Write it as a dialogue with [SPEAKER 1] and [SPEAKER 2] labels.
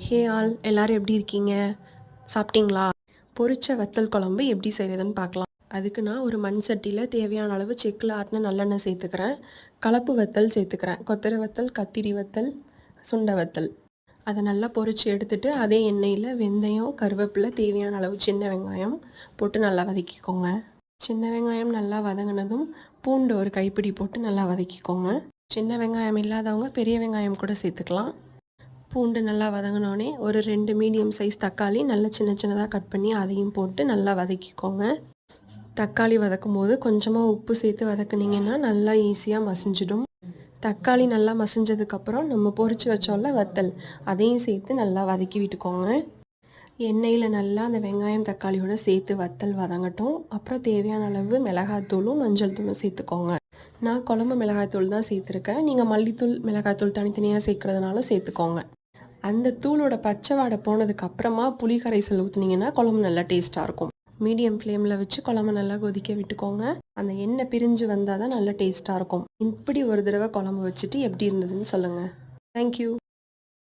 [SPEAKER 1] Hey all எல்லாரும் எப்படி இருக்கீங்க? சாப்பிட்டீங்களா? பொரிச்ச வத்தல் குழம்பு எப்படி செய்கிறதுன்னு பார்க்கலாம். அதுக்கு நான் ஒரு மண் சட்டியில் தேவையான அளவு செக்கில் ஆட்டின நல்லெண்ணெய் சேர்த்துக்கிறேன். கலப்பு வத்தல் சேர்த்துக்கிறேன். கொத்தரை வத்தல், கத்திரி வத்தல், சுண்டை வத்தல். அதை நல்லா பொரித்து எடுத்துட்டு அதே எண்ணெயில் வெந்தயம், கருவேப்பிலை, தேவையான அளவு சின்ன வெங்காயம் போட்டு நல்லா வதக்கிக்கோங்க. சின்ன வெங்காயம் நல்லா வதங்கினதும் பூண்டு ஒரு கைப்பிடி போட்டு நல்லா வதக்கிக்கோங்க. சின்ன வெங்காயம் இல்லாதவங்க பெரிய வெங்காயம் கூட சேர்த்துக்கலாம். பூண்டு நல்லா வதங்கினோடனே ஒரு 2 மீடியம் சைஸ் தக்காளி நல்லா சின்ன சின்னதாக கட் பண்ணி அதையும் போட்டு நல்லா வதக்கிக்கோங்க. தக்காளி வதக்கும் போது கொஞ்சமாக உப்பு சேர்த்து வதக்குனிங்கன்னா நல்லா ஈஸியாக மசிஞ்சிடும். தக்காளி நல்லா மசிஞ்சதுக்கப்புறம் நம்ம பொரித்து வச்சோம்ல வத்தல், அதையும் சேர்த்து நல்லா வதக்கி விட்டுக்கோங்க. எண்ணெயில் நல்லா அந்த வெங்காயம் தக்காளியோடு சேர்த்து வத்தல் வதங்கட்டும். அப்புறம் தேவையான அளவு மிளகாத்தூளும் மஞ்சள் தூளும் சேர்த்துக்கோங்க. நான் குழம்பு மிளகாய்த்தூள் தான் சேர்த்துருக்கேன். நீங்கள் மல்லித்தூள் மிளகாய்த்தூள் தனித்தனியாக சேர்க்குறதுனாலும் சேர்த்துக்கோங்க. அந்த தூளோட பச்சை வாடை போனதுக்கு அப்புறமா புளி கரைசல் ஊற்றுனீங்கன்னா குழம்பு நல்லா டேஸ்ட்டாக இருக்கும். மீடியம் ஃப்ளேமில் வச்சு குழம்பு நல்லா கொதிக்க விட்டுக்கோங்க. அந்த எண்ணெய் பிரிஞ்சு வந்தால் தான் நல்லா டேஸ்ட்டாக இருக்கும். இப்படி ஒரு தடவை குழம்பு வச்சுட்டு எப்படி இருந்ததுன்னு சொல்லுங்கள். தேங்க்யூ.